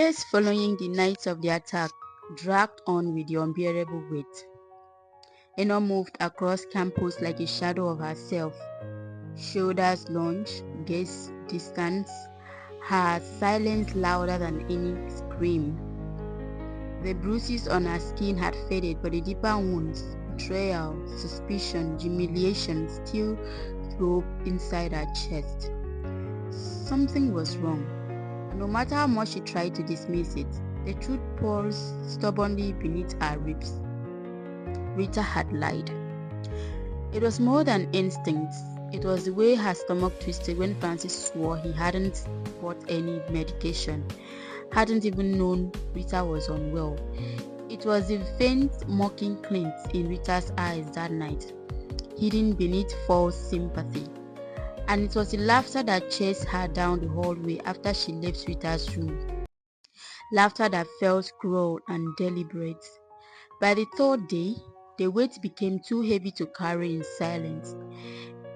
days following the night of the attack dragged on with the unbearable weight. Eno moved across campus like a shadow of herself. Shoulders lounged, gaze distant, her silence louder than any scream. The bruises on her skin had faded, but the deeper wounds, betrayal, suspicion, humiliation still throbbed inside her chest. Something was wrong, and no matter how much she tried to dismiss it, the truth pulsed stubbornly beneath her ribs. Rita had lied. It was more than instinct. It was the way her stomach twisted when Francis swore he hadn't bought any medication, hadn't even known Rita was unwell. It was the faint mocking glint in Rita's eyes that night, hidden beneath false sympathy. And it was the laughter that chased her down the hallway after she left Rita's room. Laughter that felt cruel and deliberate. By the third day, the weight became too heavy to carry in silence.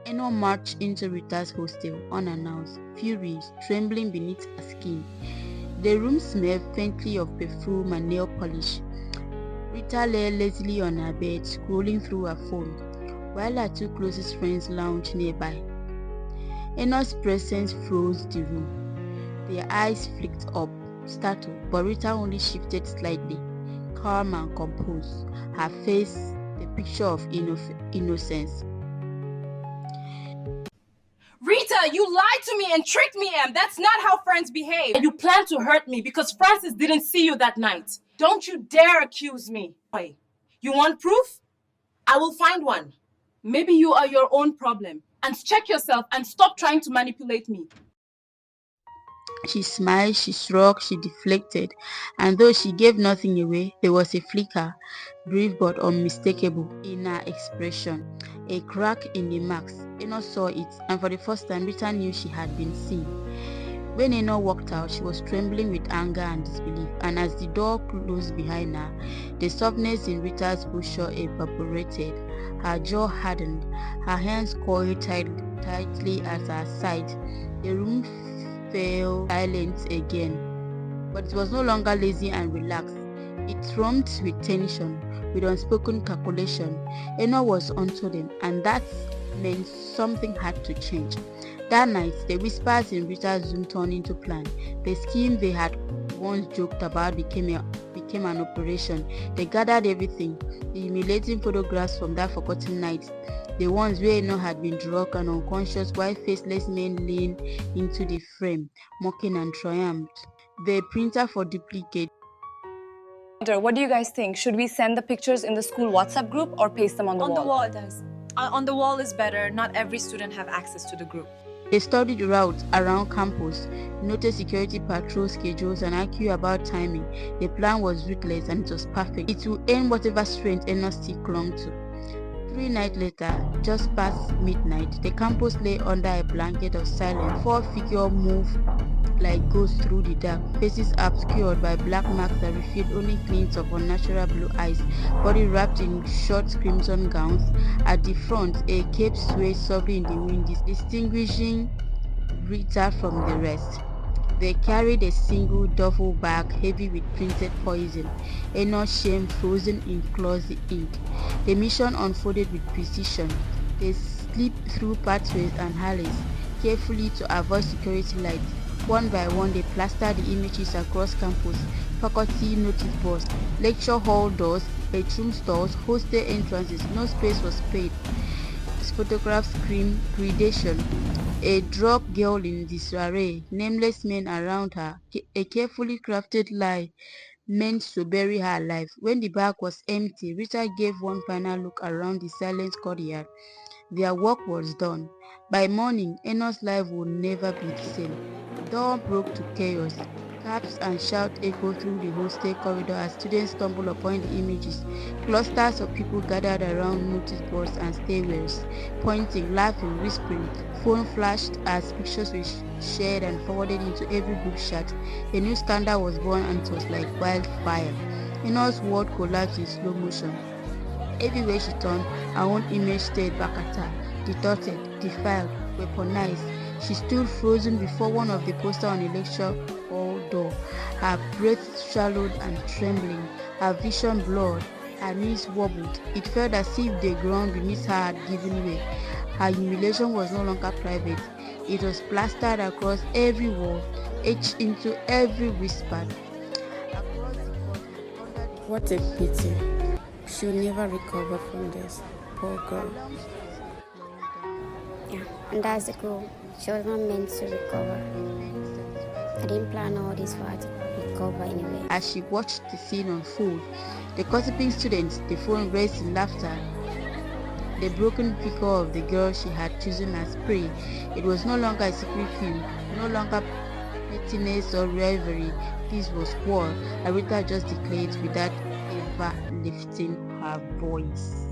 Eno marched into Rita's hostel unannounced, furious, trembling beneath her skin. The room smelled faintly of perfume and nail polish. Rita lay lazily on her bed, scrolling through her phone, while her two closest friends lounged nearby. Eno's presence froze the room. Their eyes flicked up, startled, but Rita only shifted slightly, calm and composed, her face the picture of innocence. Rita, you lied to me and tricked me, Em. That's not how friends behave. And you plan to hurt me because Francis didn't see you that night. Don't you dare accuse me. You want proof? I will find one. Maybe you are your own problem. And check yourself and stop trying to manipulate me. She smiled, she shrugged, she deflected, and though she gave nothing away, there was a flicker, brief but unmistakable, in her expression. A crack in the mask. Eno saw it, and for the first time Rita knew she had been seen. When Eno walked out, she was trembling with anger and disbelief, and as the door closed behind her, the softness in Rita's posture evaporated. Her jaw hardened, her hands coiled tightly at her side. The room fell silent again, but it was no longer lazy and relaxed. It thrummed with tension, with unspoken calculation. Eno was onto them, and that meant something had to change. That night, the whispers in Rita's Zoom turned into plan. The scheme they had once joked about became an operation. They gathered everything, the humiliating photographs from that forgotten night, the ones where Eno had been drunk and unconscious while faceless men leaned into the frame, mocking and triumphed. The printer for duplicate. What do you guys think? Should we send the pictures in the school WhatsApp group or paste them on the wall? On the wall, guys. On the wall is better. Not every student have access to the group. They studied routes around campus, noted security patrol schedules, and argued about timing. The plan was ruthless and it was perfect. It would end whatever strength Eno still clung to. 3 nights later, just past midnight, the campus lay under a blanket of silence. 4 figures moved like ghosts through the dark, faces obscured by black marks that revealed only glints of unnatural blue eyes, body wrapped in short crimson gowns. At the front, a cape swayed softly in the wind, distinguishing Rita from the rest. They carried a single duffel bag heavy with printed poison, Eno's shame frozen in glossy ink. The mission unfolded with precision. They slipped through pathways and alleys, carefully to avoid security lights. One by one, they plastered the images across campus, faculty notice boards, lecture hall doors, bedroom stores, hostel entrances. No space was spared. Photographs screamed gradation. A drop girl in disarray, nameless men around her, a carefully crafted lie meant to bury her alive. When the bag was empty, Rita gave one final look around the silent courtyard. Their work was done. By morning, Eno's life would never be the same. Dawn broke to chaos. Claps and shouts echoed through the hostel corridor as students stumbled upon the images. Clusters of people gathered around notice boards and stairwells, pointing, laughing, whispering. Phone flashed as pictures were shared and forwarded into every group chat. A new standard was born, and it was like wildfire. Eno's world collapsed in slow motion. Everywhere she turned, her own image stared back at her, distorted, defiled, weaponized. She stood frozen before one of the posters on a lecture hall door, her breath shallowed and trembling, her vision blurred, her knees wobbled. It felt as if the ground beneath her had given way. Her humiliation was no longer private. It was plastered across every wall, etched into every whisper. What a pity. She'll never recover from this. Poor girl. Yeah, and that's the goal. She was not meant to recover. I didn't plan all this for her to recover anyway. As she watched the scene unfold, the gossiping students, the phone raised in laughter. The broken figure of the girl she had chosen as prey. It was no longer a secret feud, no longer pettiness or rivalry. This was war, and Rita just declared without ever lifting her voice.